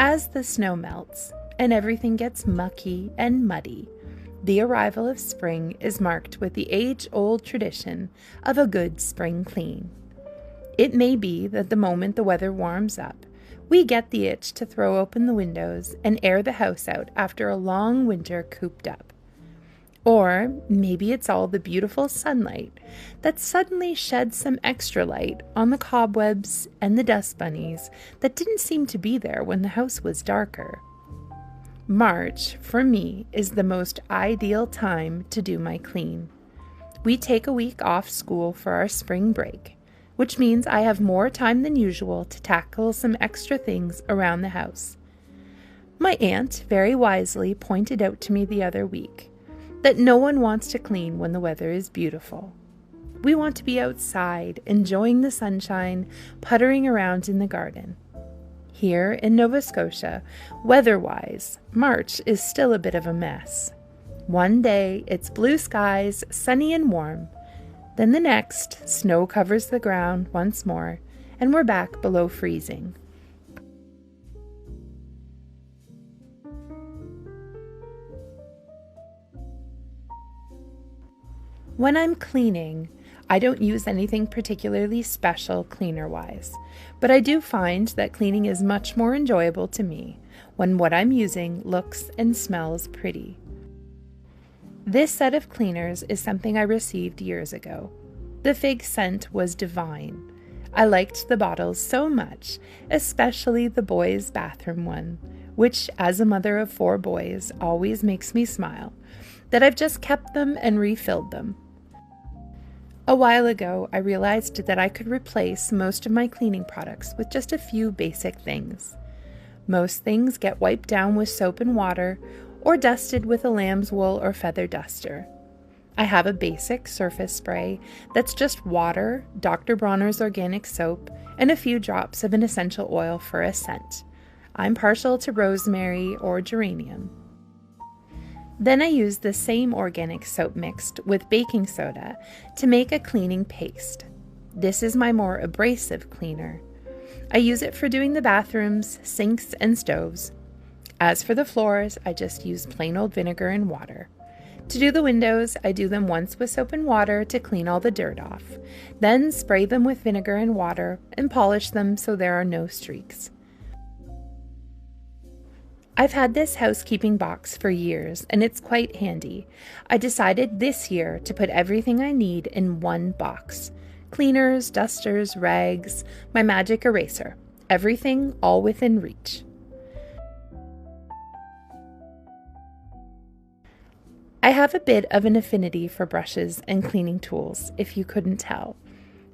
As the snow melts and everything gets mucky and muddy, the arrival of spring is marked with the age-old tradition of a good spring clean. It may be that the moment the weather warms up, we get the itch to throw open the windows and air the house out after a long winter cooped up. Or maybe it's all the beautiful sunlight that suddenly sheds some extra light on the cobwebs and the dust bunnies that didn't seem to be there when the house was darker. March, for me, is the most ideal time to do my clean. We take a week off school for our spring break, which means I have more time than usual to tackle some extra things around the house. My aunt very wisely pointed out to me the other week that no one wants to clean when the weather is beautiful. We want to be outside, enjoying the sunshine, puttering around in the garden. Here in Nova Scotia, weather-wise, March is still a bit of a mess. One day, it's blue skies, sunny and warm. Then the next, snow covers the ground once more, and we're back below freezing. When I'm cleaning, I don't use anything particularly special cleaner-wise, but I do find that cleaning is much more enjoyable to me when what I'm using looks and smells pretty. This set of cleaners is something I received years ago. The fig scent was divine. I liked the bottles so much, especially the boys' bathroom one, which, as a mother of 4 boys, always makes me smile, that I've just kept them and refilled them. A while ago, I realized that I could replace most of my cleaning products with just a few basic things. Most things get wiped down with soap and water or dusted with a lamb's wool or feather duster. I have a basic surface spray that's just water, Dr. Bronner's organic soap, and a few drops of an essential oil for a scent. I'm partial to rosemary or geranium. Then I use the same organic soap mixed with baking soda to make a cleaning paste. This is my more abrasive cleaner. I use it for doing the bathrooms, sinks, and stoves. As for the floors, I just use plain old vinegar and water. To do the windows, I do them once with soap and water to clean all the dirt off, then spray them with vinegar and water and polish them so there are no streaks. I've had this housekeeping box for years, and it's quite handy. I decided this year to put everything I need in one box. Cleaners, dusters, rags, my magic eraser. Everything all within reach. I have a bit of an affinity for brushes and cleaning tools, if you couldn't tell.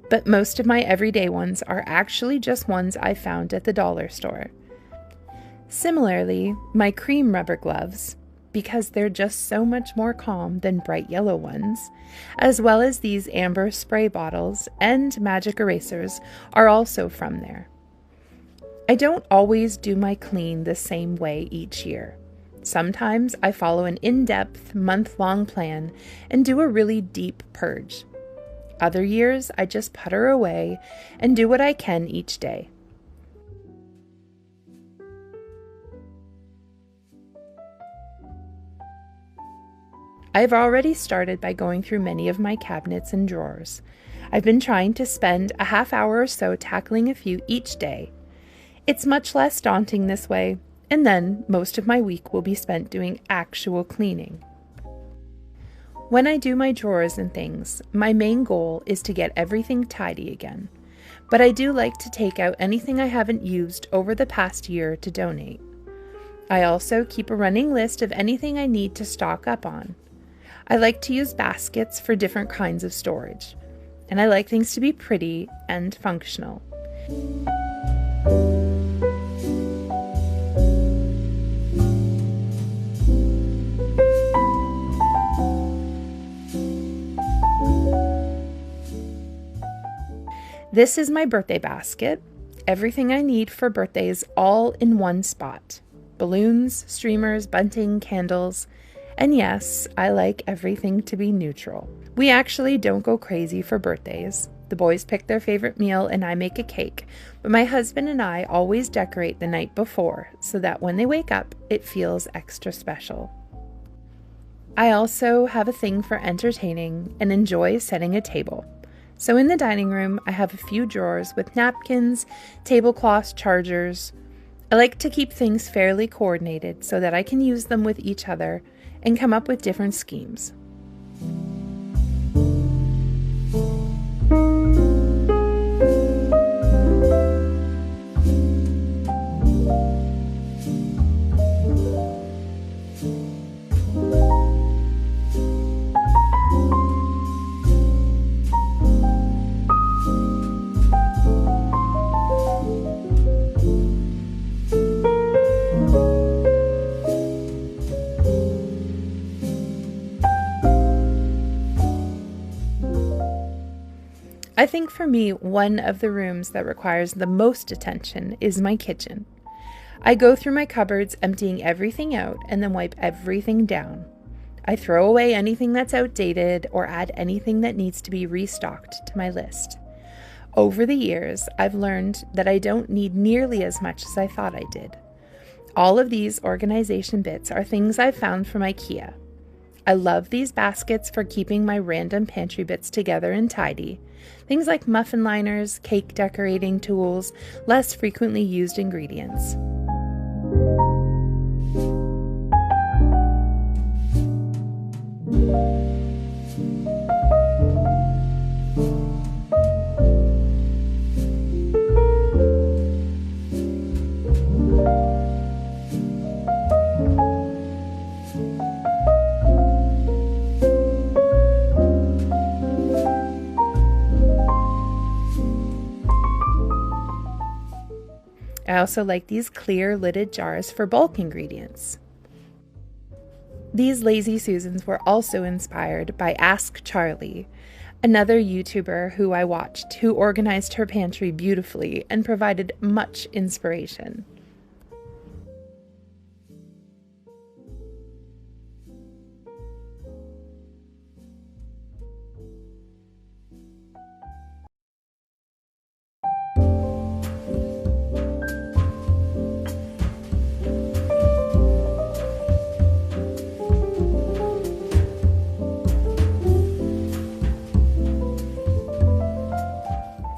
But most of my everyday ones are actually just ones I found at the dollar store. Similarly, my cream rubber gloves, because they're just so much more calm than bright yellow ones, as well as these amber spray bottles and magic erasers, are also from there. I don't always do my clean the same way each year. Sometimes I follow an in-depth, month-long plan and do a really deep purge. Other years, I just putter away and do what I can each day. I've already started by going through many of my cabinets and drawers. I've been trying to spend a half hour or so tackling a few each day. It's much less daunting this way, and then most of my week will be spent doing actual cleaning. When I do my drawers and things, my main goal is to get everything tidy again. But I do like to take out anything I haven't used over the past year to donate. I also keep a running list of anything I need to stock up on. I like to use baskets for different kinds of storage, and I like things to be pretty and functional. This is my birthday basket. Everything I need for birthdays all in one spot. Balloons, streamers, bunting, candles. And yes, I like everything to be neutral. We actually don't go crazy for birthdays. The boys pick their favorite meal and I make a cake, but my husband and I always decorate the night before so that when they wake up, it feels extra special. I also have a thing for entertaining and enjoy setting a table. So in the dining room, I have a few drawers with napkins, tablecloths, chargers. I like to keep things fairly coordinated so that I can use them with each other and come up with different schemes. I think for me, one of the rooms that requires the most attention is my kitchen. I go through my cupboards, emptying everything out, and then wipe everything down. I throw away anything that's outdated or add anything that needs to be restocked to my list. Over the years, I've learned that I don't need nearly as much as I thought I did. All of these organization bits are things I've found from Ikea. I love these baskets for keeping my random pantry bits together and tidy. Things like muffin liners, cake decorating tools, less frequently used ingredients. I also like these clear lidded jars for bulk ingredients. These Lazy Susans were also inspired by Ask Charlie, another YouTuber who I watched who organized her pantry beautifully and provided much inspiration.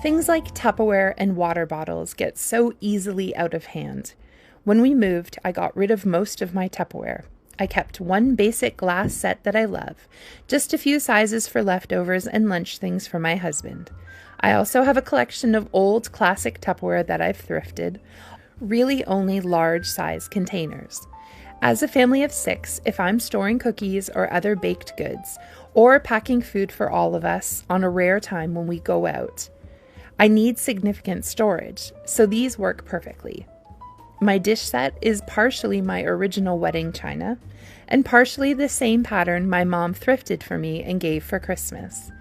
Things like Tupperware and water bottles get so easily out of hand. When we moved, I got rid of most of my Tupperware. I kept one basic glass set that I love, just a few sizes for leftovers and lunch things for my husband. I also have a collection of old classic Tupperware that I've thrifted, really only large size containers. As a family of 6, if I'm storing cookies or other baked goods, or packing food for all of us on a rare time when we go out, I need significant storage, so these work perfectly. My dish set is partially my original wedding china, and partially the same pattern my mom thrifted for me and gave for Christmas.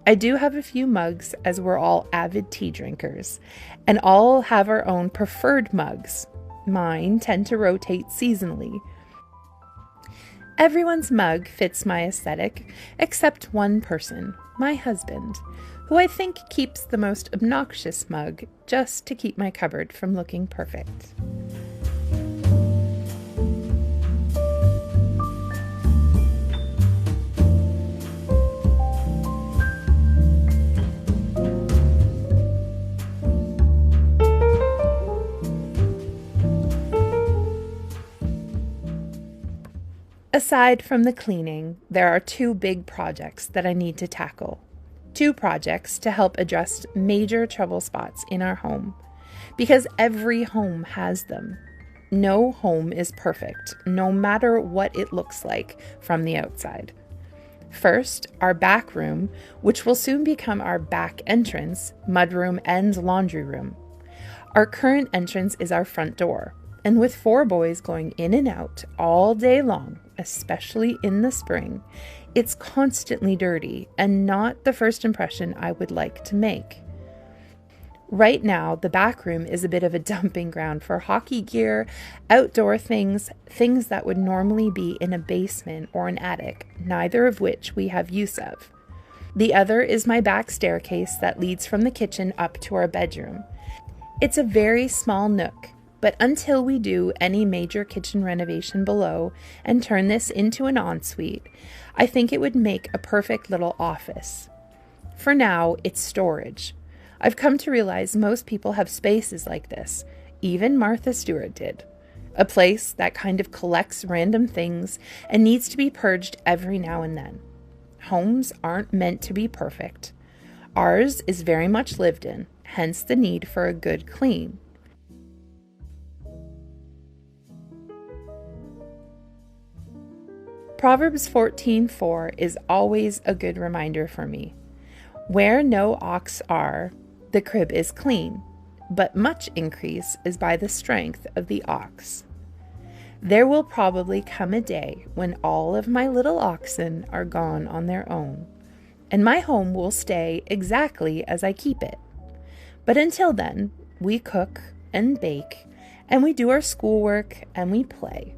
I do have a few mugs, as we're all avid tea drinkers, and all have our own preferred mugs. Mine tend to rotate seasonally. Everyone's mug fits my aesthetic, except one person, my husband, who I think keeps the most obnoxious mug just to keep my cupboard from looking perfect. Aside from the cleaning, there are 2 big projects that I need to tackle. 2 projects to help address major trouble spots in our home, because every home has them. No home is perfect, no matter what it looks like from the outside. First, our back room, which will soon become our back entrance, mudroom, and laundry room. Our current entrance is our front door, and with 4 boys going in and out all day long, especially in the spring, it's constantly dirty and not the first impression I would like to make. Right now, the back room is a bit of a dumping ground for hockey gear, outdoor things that would normally be in a basement or an attic, neither of which we have use of. The other is my back staircase that leads from the kitchen up to our bedroom. It's a very small nook, but until we do any major kitchen renovation below and turn this into an ensuite, I think it would make a perfect little office. For now, it's storage. I've come to realize most people have spaces like this. Even Martha Stewart did. A place that kind of collects random things and needs to be purged every now and then. Homes aren't meant to be perfect. Ours is very much lived in, hence the need for a good clean. Proverbs 14:4 is always a good reminder for me. Where no ox are, the crib is clean, but much increase is by the strength of the ox. There will probably come a day when all of my little oxen are gone on their own, and my home will stay exactly as I keep it. But until then, we cook and bake, and we do our schoolwork and we play.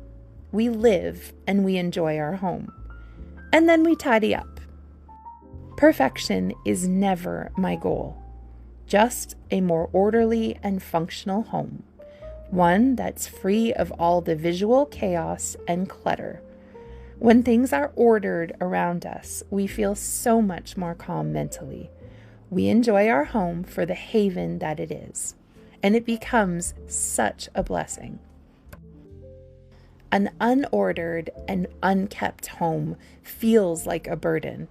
We live and we enjoy our home. And then we tidy up. Perfection is never my goal. Just a more orderly and functional home. One that's free of all the visual chaos and clutter. When things are ordered around us, we feel so much more calm mentally. We enjoy our home for the haven that it is, and it becomes such a blessing. An unordered and unkept home feels like a burden,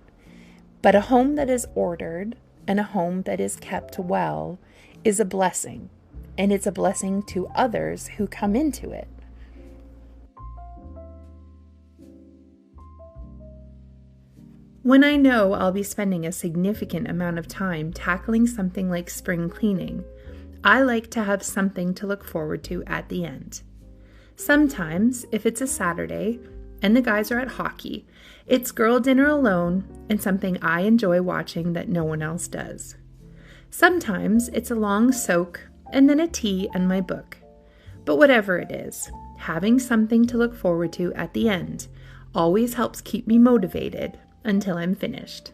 but a home that is ordered and a home that is kept well is a blessing, and it's a blessing to others who come into it. When I know I'll be spending a significant amount of time tackling something like spring cleaning, I like to have something to look forward to at the end. Sometimes, if it's a Saturday and the guys are at hockey, it's girl dinner alone and something I enjoy watching that no one else does. Sometimes it's a long soak and then a tea and my book. But whatever it is, having something to look forward to at the end always helps keep me motivated until I'm finished.